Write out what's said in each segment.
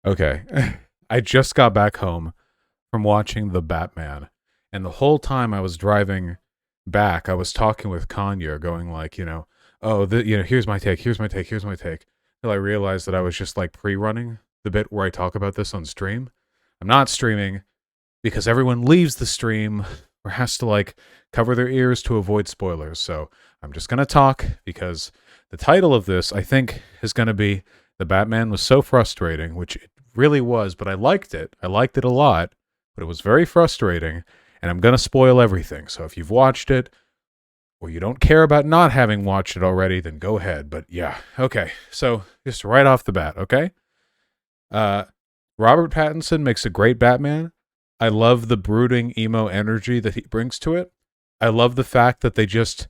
Okay. I just got back home from watching The Batman, and the whole time I was driving back, I was talking with Kanye, going like, oh, here's my take, here's my take, here's my take. Till I realized that I was just like pre-running the bit where I talk about this on stream. I'm not streaming because everyone leaves the stream or has to like cover their ears to avoid spoilers. So I'm just gonna talk because the title of this, I think, is gonna be "The Batman Was So Frustrating," which it really was, but I liked it. I liked it a lot, but it was very frustrating, and I'm gonna spoil everything. So if you've watched it or you don't care about not having watched it already, then go ahead. But yeah, okay. So just right off the bat, okay? Uh, Robert Pattinson makes a great Batman. I love the brooding emo energy that he brings to it. I love the fact that they just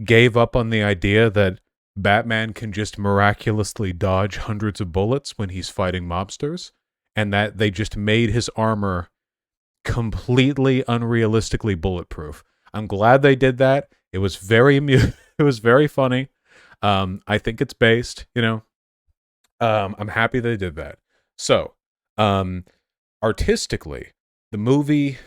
gave up on the idea that Batman can just miraculously dodge hundreds of bullets when he's fighting mobsters, and that they just made his armor completely unrealistically bulletproof. I'm glad they did that. It was very it was very funny. I think it's based, I'm happy they did that. So, artistically, the movie,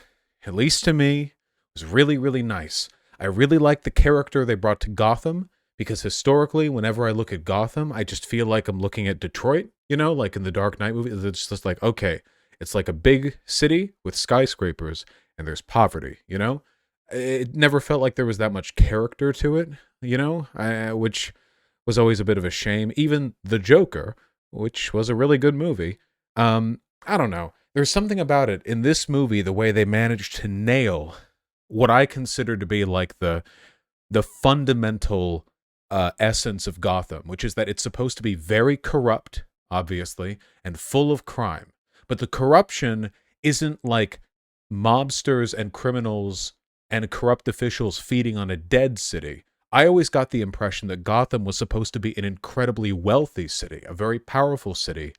at least to me, was really, really nice. I really like the character they brought to Gotham because historically, whenever I look at Gotham, I just feel like I'm looking at Detroit, like in the Dark Knight movie. It's just like, okay, it's like a big city with skyscrapers and there's poverty, It never felt like there was that much character to it, which was always a bit of a shame. Even The Joker, which was a really good movie, I don't know. There's something about it in this movie, the way they managed to nail what I consider to be like the fundamental essence of Gotham, which is that it's supposed to be very corrupt, obviously, and full of crime. But the corruption isn't like mobsters and criminals and corrupt officials feeding on a dead city. I always got the impression that Gotham was supposed to be an incredibly wealthy city, a very powerful city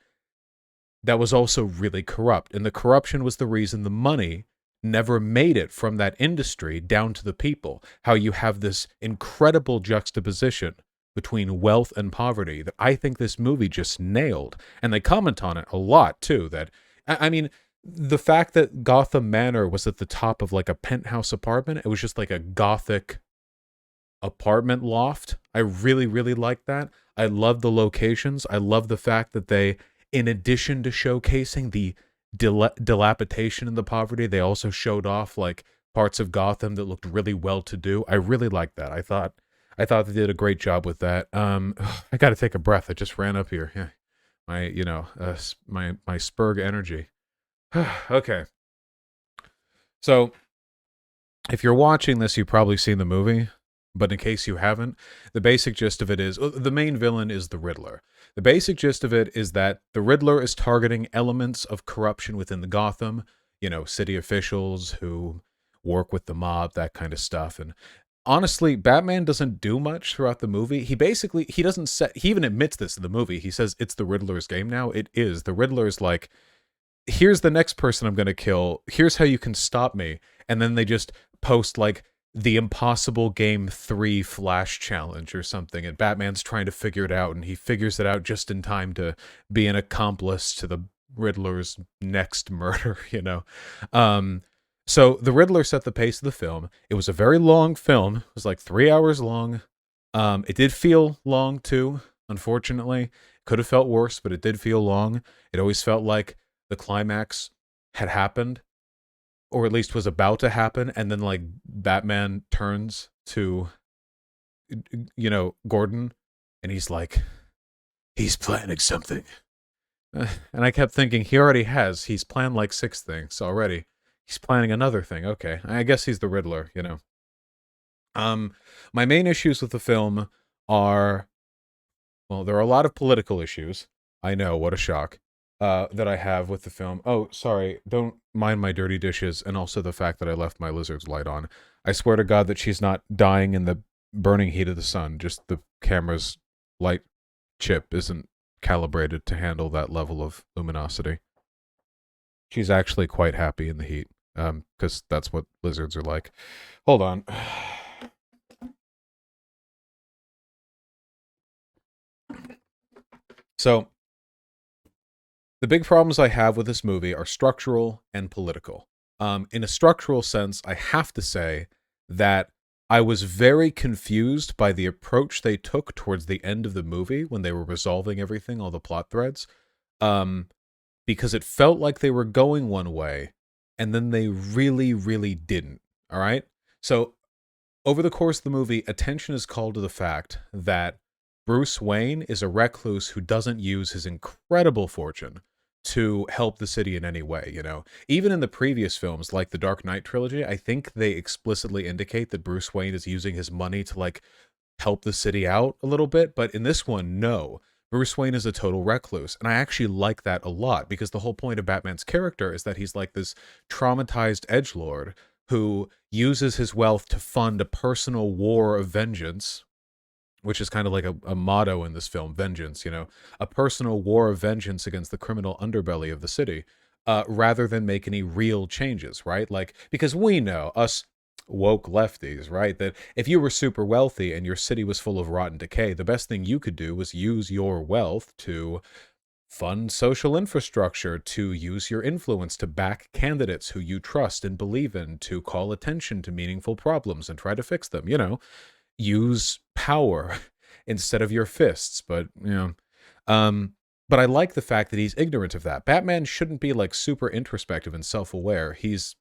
that was also really corrupt. And the corruption was the reason the money never made it from that industry down to the people. How you have this incredible juxtaposition between wealth and poverty that I think this movie just nailed. And they comment on it a lot, too. That, I mean, the fact that Gotham Manor was at the top of like a penthouse apartment, it was just like a gothic apartment loft. I really, really like that. I love the locations. I love the fact that they, in addition to showcasing the dilapidation and the poverty, they also showed off like parts of Gotham that looked really well to do. I really liked that. I thought they did a great job with that. I got to take a breath. I just ran up here. Yeah. My Spurg energy. Okay. So if you're watching this, you've probably seen the movie, but in case you haven't, the basic gist of it is the main villain is the Riddler. The basic gist of it is that the Riddler is targeting elements of corruption within the Gotham, city officials who work with the mob, that kind of stuff. And honestly, Batman doesn't do much throughout the movie. He even admits this in the movie. He says it's the Riddler's game now. It is. The Riddler's like, here's the next person I'm going to kill. Here's how you can stop me. And then they just post like the Impossible Game 3 Flash Challenge or something, and Batman's trying to figure it out, and he figures it out just in time to be an accomplice to the Riddler's next murder, So the Riddler set the pace of the film. It was a very long film. It was like 3 hours long. It did feel long, too, unfortunately. Could have felt worse, but it did feel long. It always felt like the climax had happened, or at least was about to happen, and then like Batman turns to Gordon, and he's like, he's planning something. And I kept thinking, he already has. He's planned like 6 things already. He's planning another thing. Okay, I guess he's the Riddler, My main issues with the film are, well, there are a lot of political issues. I know, what a shock. That I have with the film. Oh, sorry, don't mind my dirty dishes, and also the fact that I left my lizard's light on. I swear to God that she's not dying in the burning heat of the sun. Just the camera's light chip isn't calibrated to handle that level of luminosity. She's actually quite happy in the heat, because that's what lizards are like. Hold on. So the big problems I have with this movie are structural and political. In a structural sense, I have to say that I was very confused by the approach they took towards the end of the movie when they were resolving everything, all the plot threads, um, because it felt like they were going one way, and then they really, really didn't. All right? So over the course of the movie, attention is called to the fact that Bruce Wayne is a recluse who doesn't use his incredible fortune to help the city in any way, you know? Even in the previous films, like the Dark Knight trilogy, I think they explicitly indicate that Bruce Wayne is using his money to, like, help the city out a little bit, but in this one, no. Bruce Wayne is a total recluse, and I actually like that a lot, because the whole point of Batman's character is that he's like this traumatized edgelord who uses his wealth to fund a personal war of vengeance, which is kind of like a motto in this film, vengeance, you know, a personal war of vengeance against the criminal underbelly of the city, rather than make any real changes, right? Like, because we know, us woke lefties, right, that if you were super wealthy and your city was full of rotten decay, the best thing you could do was use your wealth to fund social infrastructure, to use your influence to back candidates who you trust and believe in, to call attention to meaningful problems and try to fix them, you know, use power instead of your fists. But but I like the fact that he's ignorant of that. Batman shouldn't be like super introspective and self-aware. He's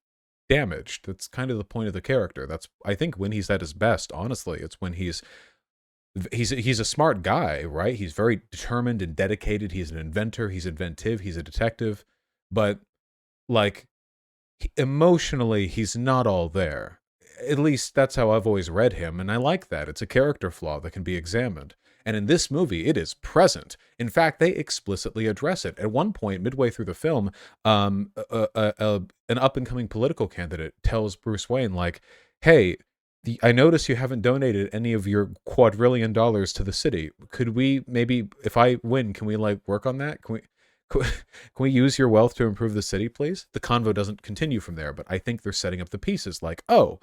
damaged. That's kind of the point of the character. That's, I think, when he's at his best, honestly. It's when he's a smart guy, right? He's very determined and dedicated. He's an inventor, he's inventive, he's a detective, but like, emotionally, he's not all there. At least that's how I've always read him, and I like that. It's a character flaw that can be examined. And in this movie, it is present. In fact, they explicitly address it. At one point, midway through the film, an up-and-coming political candidate tells Bruce Wayne, like, hey, I notice you haven't donated any of your quadrillion dollars to the city. Could we maybe, if I win, can we, like, work on that? Can we use your wealth to improve the city, please? The convo doesn't continue from there, but I think they're setting up the pieces like, oh,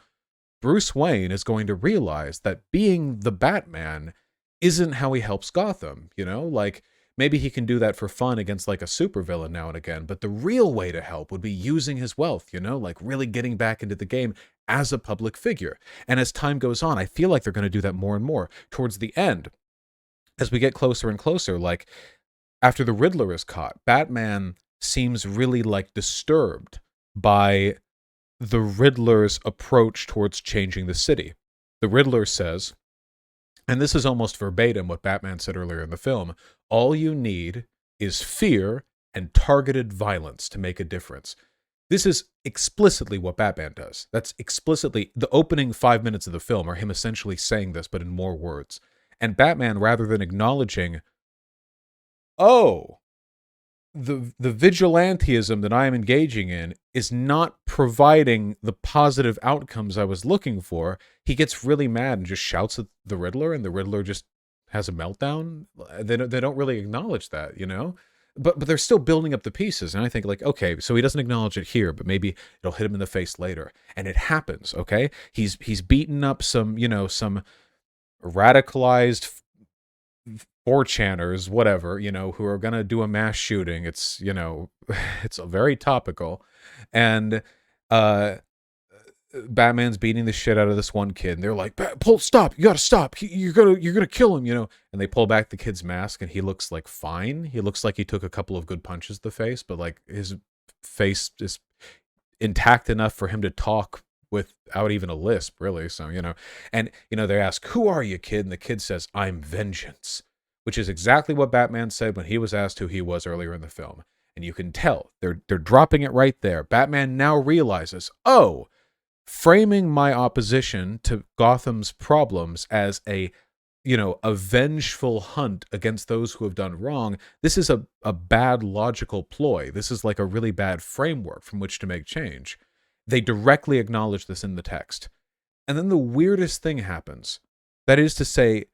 Bruce Wayne is going to realize that being the Batman isn't how he helps Gotham, you know? Like, maybe he can do that for fun against, like, a supervillain now and again, but the real way to help would be using his wealth, you know? Like, really getting back into the game as a public figure. And as time goes on, I feel like they're going to do that more and more. Towards the end, as we get closer and closer, like, after the Riddler is caught, Batman seems really, like, disturbed by the Riddler's approach towards changing the city. The Riddler says, and this is almost verbatim what Batman said earlier in the film, all you need is fear and targeted violence to make a difference. This is explicitly what Batman does. That's explicitly, the opening 5 minutes of the film are him essentially saying this, but in more words. And Batman, rather than acknowledging, oh, the vigilantism that I am engaging in is not providing the positive outcomes I was looking for, he gets really mad and just shouts at the Riddler, and the Riddler just has a meltdown. They don't really acknowledge that, you know? But they're still building up the pieces, and I think, like, okay, so he doesn't acknowledge it here, but maybe it'll hit him in the face later. And it happens, okay? He's beaten up some, you know, some radicalized 4chaners, whatever, you know, who are going to do a mass shooting. It's, you know, it's very topical. And Batman's beating the shit out of this one kid, and they're like, stop, you got to stop. You're going to kill him, you know. And they pull back the kid's mask, and he looks like fine. He looks like he took a couple of good punches to the face, but like his face is intact enough for him to talk without even a lisp, really. So, you know, and, you know, they ask, who are you, kid? And the kid says, I'm vengeance, which is exactly what Batman said when he was asked who he was earlier in the film. And you can tell they're dropping it right there. Batman now realizes, oh, framing my opposition to Gotham's problems as a, you know, a vengeful hunt against those who have done wrong, this is a bad logical ploy. This is like a really bad framework from which to make change. They directly acknowledge this in the text. And then the weirdest thing happens. That is to say,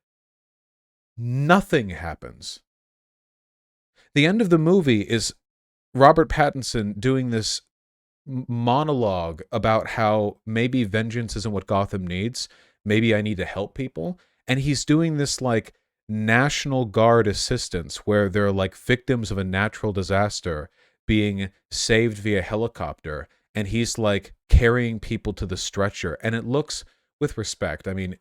nothing happens. The end of the movie is Robert Pattinson doing this monologue about how maybe vengeance isn't what Gotham needs. Maybe I need to help people. And he's doing this like National Guard assistants where they're like victims of a natural disaster being saved via helicopter, and he's like carrying people to the stretcher, and it looks, with respect, I mean,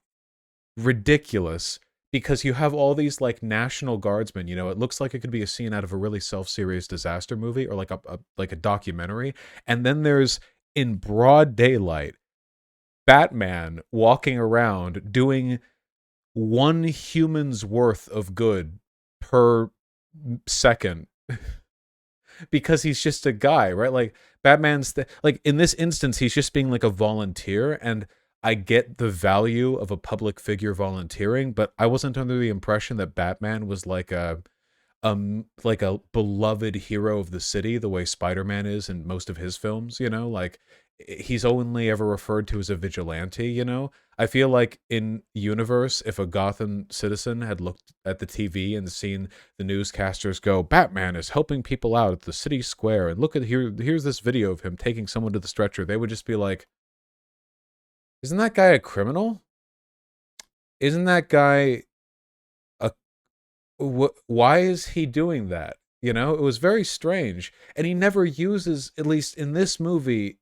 ridiculous, because you have all these like National Guardsmen. It looks like it could be a scene out of a really self-serious disaster movie, or like a documentary. And then there's, in broad daylight, Batman walking around doing one human's worth of good per second, because he's just a guy, right? Like like in this instance, he's just being like a volunteer, and I get the value of a public figure volunteering, but I wasn't under the impression that Batman was like a beloved hero of the city, the way Spider-Man is in most of his films. Like, he's only ever referred to as a vigilante. I feel like in universe, if a Gotham citizen had looked at the TV and seen the newscasters go, Batman is helping people out at the city square, and look at here's this video of him taking someone to the stretcher, they would just be like, isn't that guy a criminal? Isn't that guy a why is he doing that? It was very strange. And he never uses, at least in this movie,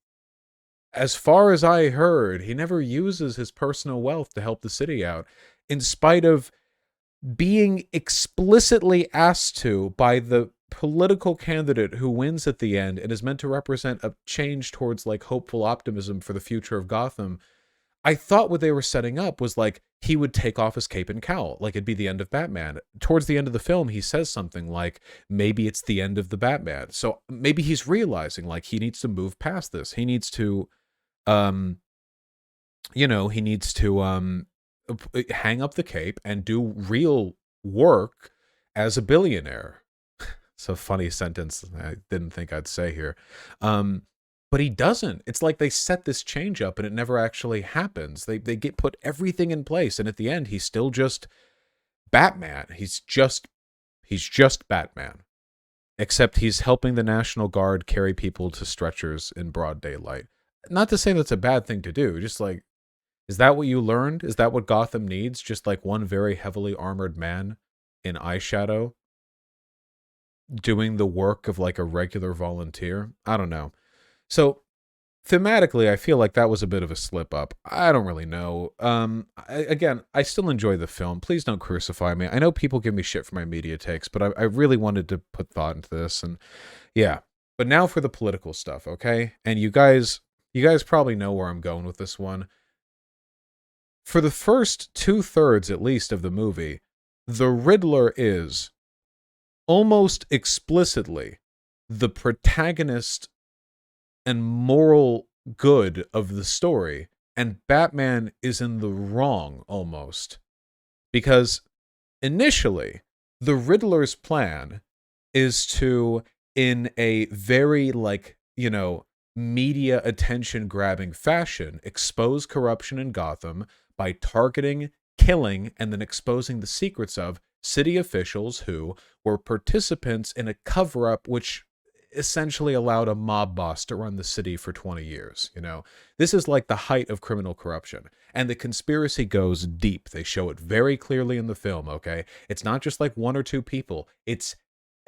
as far as I heard, he never uses his personal wealth to help the city out, in spite of being explicitly asked to by the political candidate who wins at the end and is meant to represent a change towards like hopeful optimism for the future of Gotham. I thought what they were setting up was like he would take off his cape and cowl, like it'd be the end of Batman. Towards the end of the film, he says something like, maybe it's the end of the Batman. So maybe he's realizing like he needs to move past this. He needs to, um, he needs to hang up the cape and do real work as a billionaire. It's a funny sentence I didn't think I'd say here. But he doesn't. It's like they set this change up and it never actually happens. They get put everything in place, and at the end he's still just Batman. He's just Batman. Except he's helping the National Guard carry people to stretchers in broad daylight. Not to say that's a bad thing to do. Just like, is that what you learned? Is that what Gotham needs? Just like one very heavily armored man in eyeshadow doing the work of like a regular volunteer? I don't know. So thematically, I feel like that was a bit of a slip up. I don't really know. Again, I still enjoy the film. Please don't crucify me. I know people give me shit for my media takes, but I really wanted to put thought into this, and yeah. But now for the political stuff, okay? And you guys probably know where I'm going with this one. For the first 2/3, at least, of the movie, the Riddler is almost explicitly the protagonist and moral good of the story, and Batman is in the wrong almost. Because initially, the Riddler's plan is to, in a very like, media attention grabbing fashion, expose corruption in Gotham by targeting, killing, and then exposing the secrets of city officials who were participants in a cover-up which essentially allowed a mob boss to run the city for 20 years. This is like the height of criminal corruption, and the conspiracy goes deep. They show it very clearly in the film. Okay, it's not just like one or two people, it's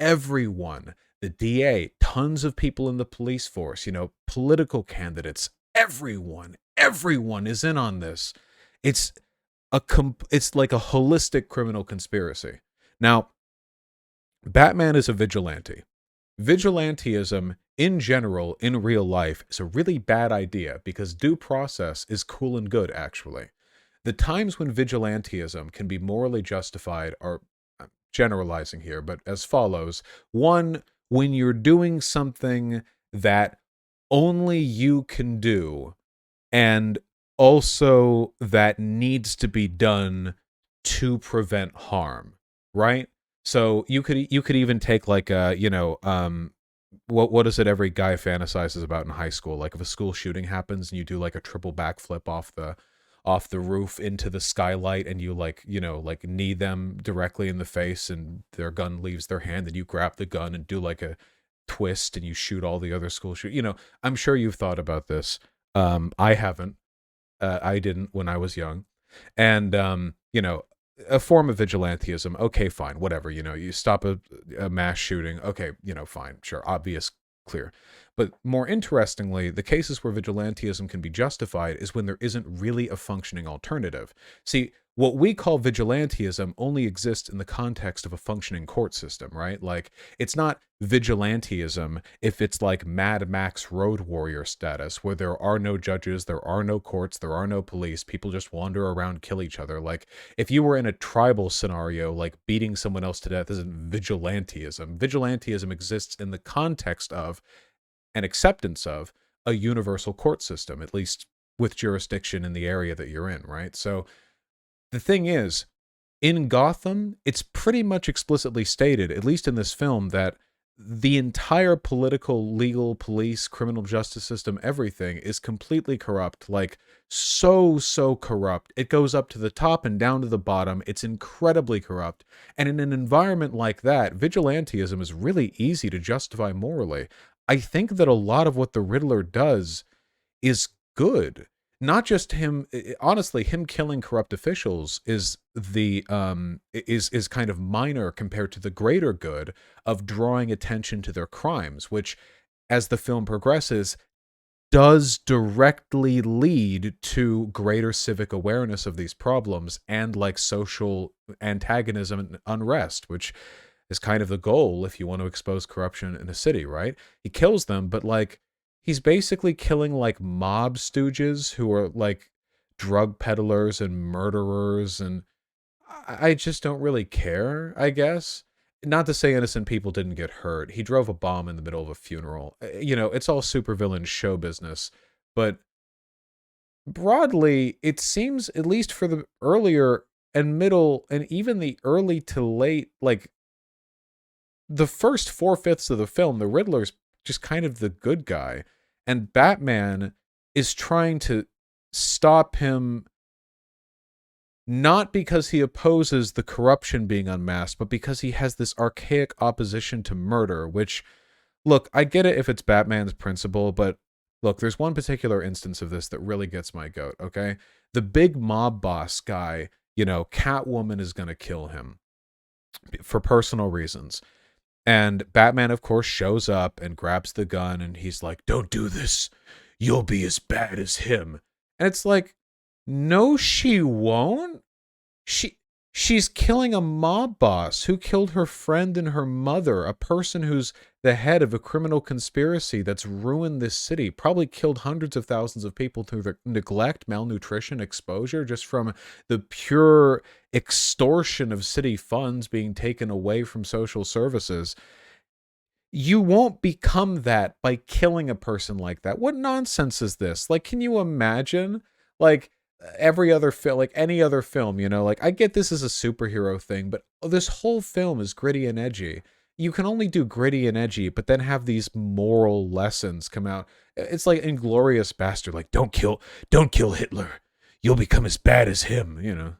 everyone. The DA, tons of people in the police force, political candidates, everyone is in on this. It's like a holistic criminal conspiracy. Now, Batman is a vigilante. Vigilantism, in general, in real life, is a really bad idea because due process is cool and good, actually. The times when vigilantism can be morally justified are, I'm generalizing here, but as follows. One, when you're doing something that only you can do, and also that needs to be done to prevent harm, right? So you could even take like what is it every guy fantasizes about in high school? Like if a school shooting happens and you do like a triple backflip off the roof into the skylight, and you like knee them directly in the face and their gun leaves their hand, and you grab the gun and do like a twist and you shoot all the other school I'm sure you've thought about this. I haven't. I didn't when I was young. And a form of vigilantism. Okay, fine, whatever. You stop a mass shooting. Okay, fine, sure, obvious, clear. But more interestingly, the cases where vigilantism can be justified is when there isn't really a functioning alternative. See, what we call vigilantism only exists in the context of a functioning court system, right? Like, it's not vigilantism if it's like Mad Max Road Warrior status, where there are no judges, there are no courts, there are no police, people just wander around, kill each other. Like, if you were in a tribal scenario, like beating someone else to death isn't vigilantism. Vigilantism exists in the context of and acceptance of a universal court system, at least with jurisdiction in the area that you're in, right? So the thing is, in Gotham, it's pretty much explicitly stated, at least in this film, that the entire political, legal, police, criminal justice system, everything is completely corrupt. Like, so corrupt. It goes up to the top and down to the bottom. It's incredibly corrupt. And in an environment like that, vigilantism is really easy to justify morally. I think that a lot of what the Riddler does is good. Not just him, honestly, him killing corrupt officials is is kind of minor compared to the greater good of drawing attention to their crimes, which, as the film progresses, does directly lead to greater civic awareness of these problems and like social antagonism and unrest, which is kind of the goal if you want to expose corruption in a city, right? He kills them, but like he's basically killing like mob stooges who are like drug peddlers and murderers, and I just don't really care, I guess. Not to say innocent people didn't get hurt. He drove a bomb in the middle of a funeral. It's all supervillain show business, but broadly, it seems, at least for the earlier and middle and even the early to late, like the first 4/5 of the film, the Riddler's just kind of the good guy, and Batman is trying to stop him, not because he opposes the corruption being unmasked, but because he has this archaic opposition to murder, which, look, I get it if it's Batman's principle, but look, there's one particular instance of this that really gets my goat, okay? The big mob boss guy, Catwoman is going to kill him for personal reasons. And Batman, of course, shows up and grabs the gun, and he's like, "Don't do this. You'll be as bad as him." And it's like, no, she won't. She's killing a mob boss who killed her friend and her mother, a person who's the head of a criminal conspiracy that's ruined this city, probably killed hundreds of thousands of people through their neglect, malnutrition, exposure, just from the pure extortion of city funds being taken away from social services. You won't become that by killing a person like that. What nonsense is this? Like, can you imagine? Like, every other film, like any other film, like, I get this is a superhero thing, but this whole film is gritty and edgy. You can only do gritty and edgy, but then have these moral lessons come out. It's like Inglorious Bastard, like, don't kill Hitler. You'll become as bad as him.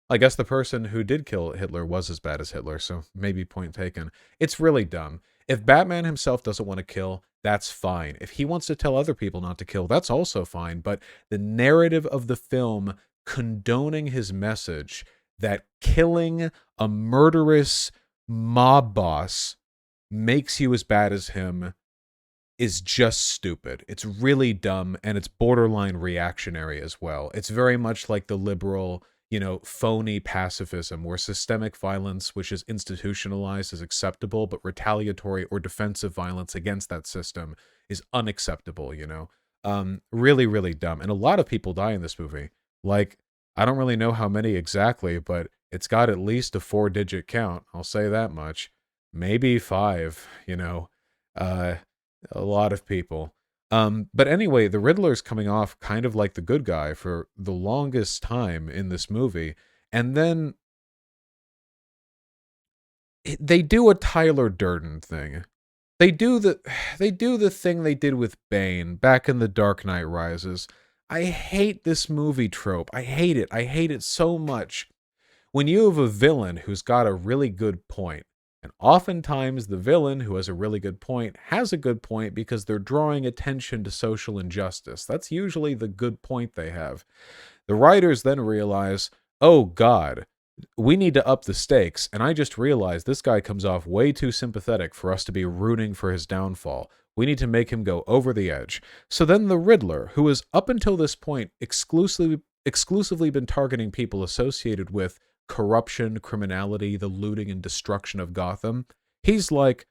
I guess the person who did kill Hitler was as bad as Hitler, so maybe point taken. It's really dumb. If Batman himself doesn't want to kill, that's fine. If he wants to tell other people not to kill, that's also fine. But the narrative of the film condoning his message that killing a murderous mob boss makes you as bad as him is just stupid. It's really dumb, and it's borderline reactionary as well. It's very much like the liberal, phony pacifism, where systemic violence, which is institutionalized, is acceptable, but retaliatory or defensive violence against that system is unacceptable, Really, really dumb. And a lot of people die in this movie. Like, I don't really know how many exactly, but it's got at least a 4-digit count. I'll say that much. Maybe 5, a lot of people. But anyway, the Riddler's coming off kind of like the good guy for the longest time in this movie. And then they do a Tyler Durden thing. They do the thing they did with Bane back in The Dark Knight Rises. I hate this movie trope. I hate it. I hate it so much. When you have a villain who's got a really good point, and oftentimes the villain who has a really good point has a good point because they're drawing attention to social injustice. That's usually the good point they have. The writers then realize, oh God, We need to up the stakes. And I just realized this guy comes off way too sympathetic for us to be rooting for his downfall. We need to make him go over the edge. So then the Riddler, who has up until this point exclusively been targeting people associated with corruption, criminality, the looting and destruction of Gotham, he's like,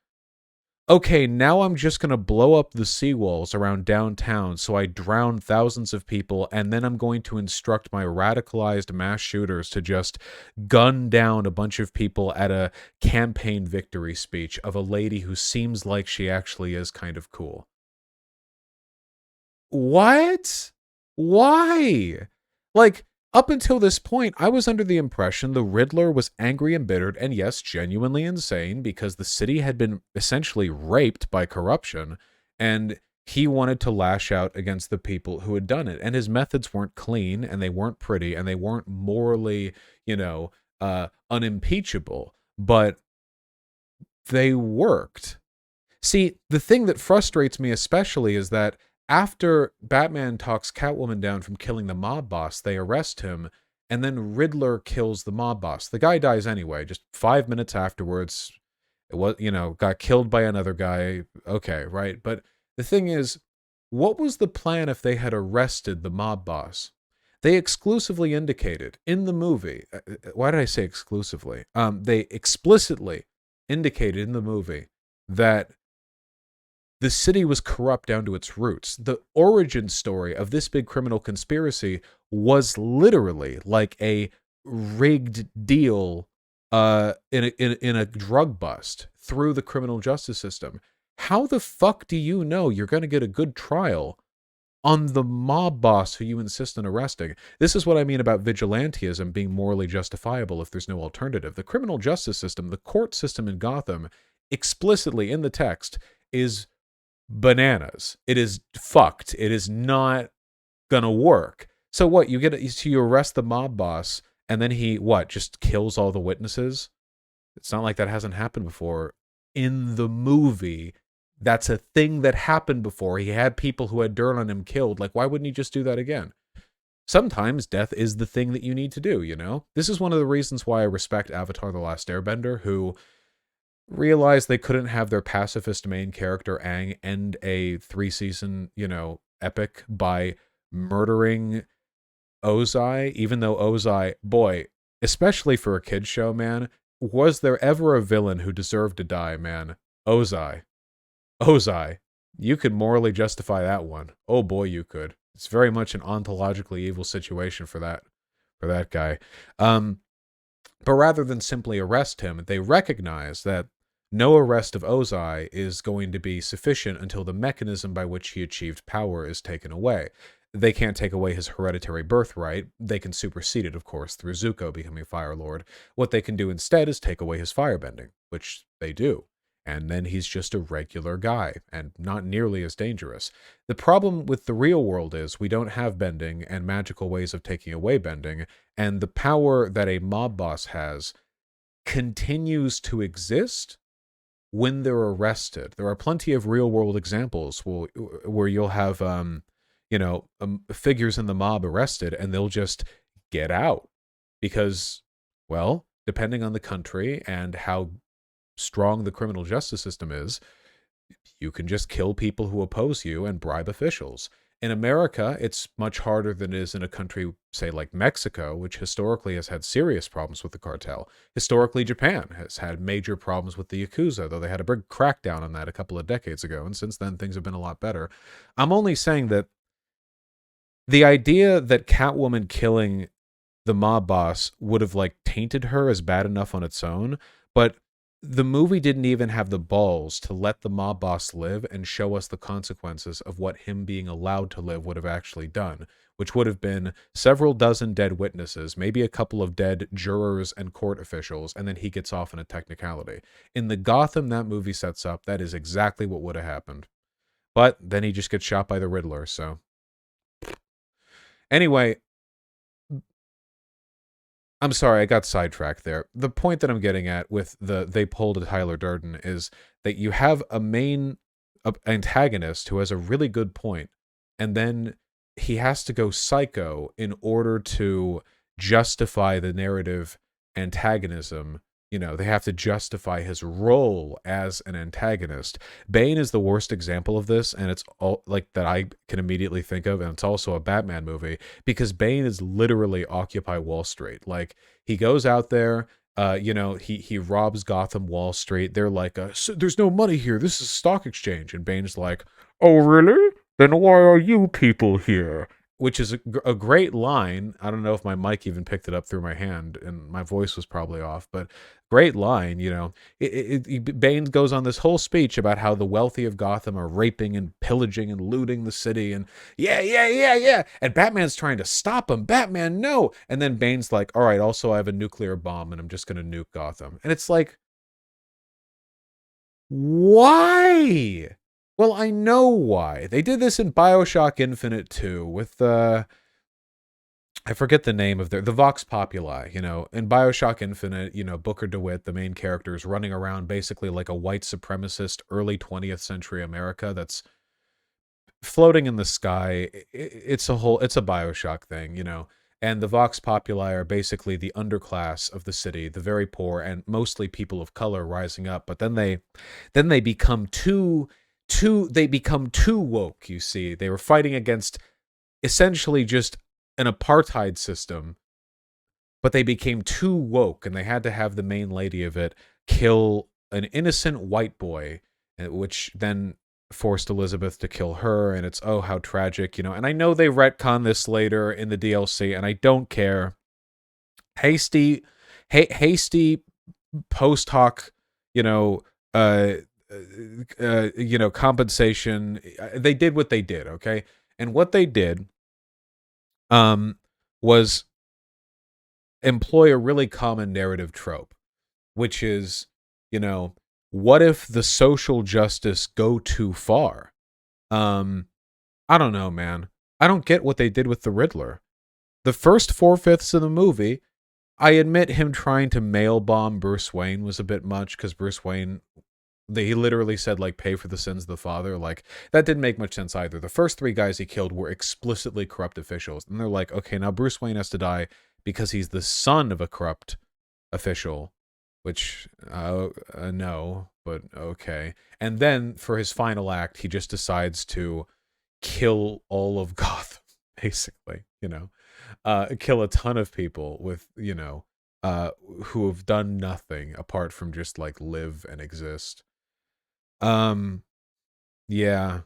okay, now I'm just going to blow up the seawalls around downtown so I drown thousands of people, and then I'm going to instruct my radicalized mass shooters to just gun down a bunch of people at a campaign victory speech of a lady who seems like she actually is kind of cool. What? Why? Like, up until this point, I was under the impression the Riddler was angry, embittered, and yes, genuinely insane because the city had been essentially raped by corruption, and he wanted to lash out against the people who had done it. And his methods weren't clean, and they weren't pretty, and they weren't morally, unimpeachable, but they worked. See, the thing that frustrates me especially is that after Batman talks Catwoman down from killing the mob boss, they arrest him, and then Riddler kills the mob boss. The guy dies anyway, just 5 minutes afterwards. It was, got killed by another guy. Okay, right? But the thing is, what was the plan if they had arrested the mob boss? They exclusively indicated in the movie, why did I say exclusively? They explicitly indicated in the movie that the city was corrupt down to its roots. The origin story of this big criminal conspiracy was literally like a rigged deal in a drug bust through the criminal justice system. How the fuck do you know you're going to get a good trial on the mob boss who you insist on arresting? This is what I mean about vigilantism being morally justifiable if there's no alternative. The criminal justice system, the court system in Gotham, explicitly in the text, is bananas. It is fucked. It is not gonna work. So what, you arrest the mob boss and then he just kills all the witnesses? It's not like that hasn't happened before in the movie. That's a thing that happened before. He had people who had dirt on him killed. Like, why wouldn't he just do that again? Sometimes death is the thing that you need to do. This is one of the reasons why I respect Avatar: The Last Airbender, who realized they couldn't have their pacifist main character Aang end a 3-season, epic by murdering Ozai, even though Ozai, boy, especially for a kid's show, man, was there ever a villain who deserved to die, man? Ozai. You could morally justify that one. Oh boy, you could. It's very much an ontologically evil situation for that guy. But rather than simply arrest him, they recognize that no arrest of Ozai is going to be sufficient until the mechanism by which he achieved power is taken away. They can't take away his hereditary birthright. They can supersede it, of course, through Zuko becoming Fire Lord. What they can do instead is take away his firebending, which they do. And then he's just a regular guy, and not nearly as dangerous. The problem with the real world is we don't have bending and magical ways of taking away bending, and the power that a mob boss has continues to exist when they're arrested. There are plenty of real-world examples where you'll have, figures in the mob arrested, and they'll just get out. Because, well, depending on the country and how strong the criminal justice system is, you can just kill people who oppose you and bribe officials. In America, it's much harder than it is in a country, say, like Mexico, which historically has had serious problems with the cartel. Historically, Japan has had major problems with the Yakuza, though they had a big crackdown on that a couple of decades ago, and since then, things have been a lot better. I'm only saying that the idea that Catwoman killing the mob boss would have, tainted her is bad enough on its own, but the movie didn't even have the balls to let the mob boss live and show us the consequences of what him being allowed to live would have actually done, which would have been several dozen dead witnesses, maybe a couple of dead jurors and court officials, and then he gets off on a technicality. In the Gotham that movie sets up, that is exactly what would have happened. But then he just gets shot by the Riddler, so. Anyway, I'm sorry, I got sidetracked there. The point that I'm getting at with they pulled a Tyler Durden is that you have a main antagonist who has a really good point, and then he has to go psycho in order to justify the narrative antagonism. They have to justify his role as an antagonist. Bane is the worst example of this, and it's all like that I can immediately think of, and it's also a Batman movie because Bane is literally Occupy Wall Street. Like, he goes out there, he robs Gotham Wall Street. They're like, there's no money here. This is a stock exchange. And Bane's like, oh, really? Then why are you people here? Which is a great line. I don't know if my mic even picked it up through my hand, and my voice was probably off, but great line. Bane goes on this whole speech about how the wealthy of Gotham are raping and pillaging and looting the city, and yeah. And Batman's trying to stop him. Batman, no. And then Bane's like, all right, also I have a nuclear bomb, and I'm just going to nuke Gotham. And it's like, why? Well, I know why. They did this in BioShock Infinite too, with I forget the name of the Vox Populi, in BioShock Infinite, Booker DeWitt, the main character, is running around basically like a white supremacist early 20th century America that's floating in the sky. It's a BioShock thing, And the Vox Populi are basically the underclass of the city, the very poor and mostly people of color rising up, but then they become too woke, you see. They were fighting against essentially just an apartheid system, but they became too woke, and they had to have the main lady of it kill an innocent white boy, which then forced Elizabeth to kill her, and it's, oh, how tragic, And I know they retcon this later in the DLC, and I don't care. Hasty post hoc, compensation. They did what they did, okay? And what they did was employ a really common narrative trope, which is, what if the social justice go too far? I don't know, man. I don't get what they did with the Riddler. The first 4/5 of the movie, I admit him trying to mail bomb Bruce Wayne was a bit much, because Bruce Wayne, he literally said, like, pay for the sins of the father. Like, that didn't make much sense either. The first 3 guys he killed were explicitly corrupt officials. And they're like, okay, now Bruce Wayne has to die because he's the son of a corrupt official. Which, no, but okay. And then, for his final act, he just decides to kill all of Gotham, basically, kill a ton of people with, who have done nothing apart from just, like, live and exist. Yeah.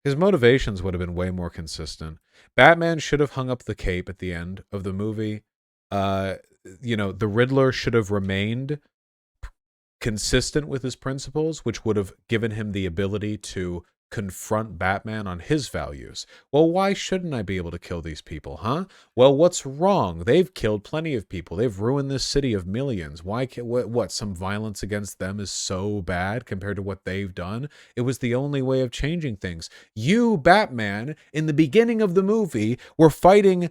His motivations would have been way more consistent. Batman should have hung up the cape at the end of the movie. The Riddler should have remained consistent with his principles, which would have given him the ability to confront Batman on his values. Well, why shouldn't I be able to kill these people, huh? Well, what's wrong? They've killed plenty of people. They've ruined this city of millions. Why can't, what, some violence against them is so bad compared to what they've done? It was the only way of changing things. You, Batman, in the beginning of the movie, were fighting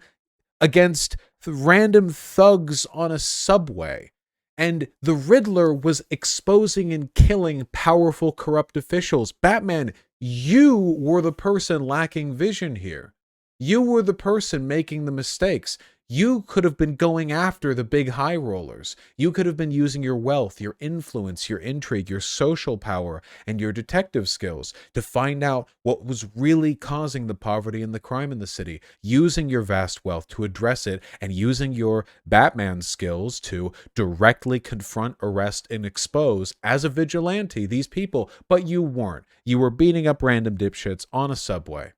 against random thugs on a subway. And the Riddler was exposing and killing powerful, corrupt officials. Batman, you were the person lacking vision here. You were the person making the mistakes. You could have been going after the big high rollers. You could have been using your wealth, your influence, your intrigue, your social power, and your detective skills to find out what was really causing the poverty and the crime in the city, using your vast wealth to address it, and using your Batman skills to directly confront, arrest, and expose, as a vigilante, these people. But you weren't. You were beating up random dipshits on a subway.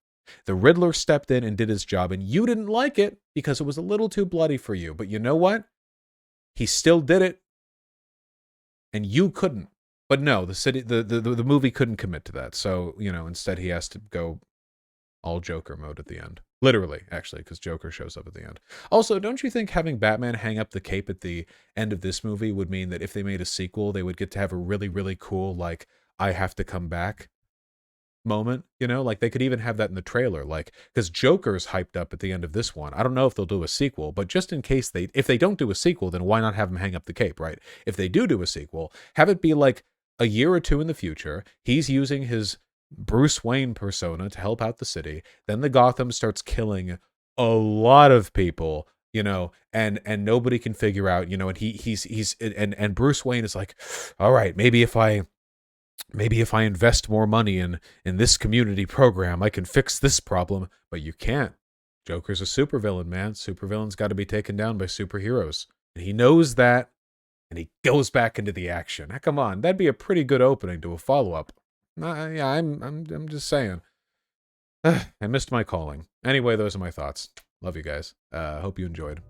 The Riddler stepped in and did his job, and you didn't like it because it was a little too bloody for you. But you know what? He still did it, and you couldn't. But no, the movie couldn't commit to that. So, instead he has to go all Joker mode at the end. Literally, actually, because Joker shows up at the end. Also, don't you think having Batman hang up the cape at the end of this movie would mean that if they made a sequel, they would get to have a really, really cool, like, I have to come back moment, like they could even have that in the trailer, like, because Joker's hyped up at the end of this one. I don't know if they'll do a sequel, but just in case if they don't do a sequel, then why not have him hang up the cape, right? If they do a sequel, have it be like a year or two in the future, he's using his Bruce Wayne persona to help out the city, then the Gotham starts killing a lot of people, and nobody can figure out, and he's and Bruce Wayne is like, all right, maybe if I invest more money in this community program, I can fix this problem. But you can't. Joker's a supervillain, man. Supervillains got to be taken down by superheroes, and he knows that, and he goes back into the action. Now, come on, that'd be a pretty good opening to a follow up. Yeah, I'm just saying. I missed my calling. Anyway, those are my thoughts. Love you guys. Hope you enjoyed.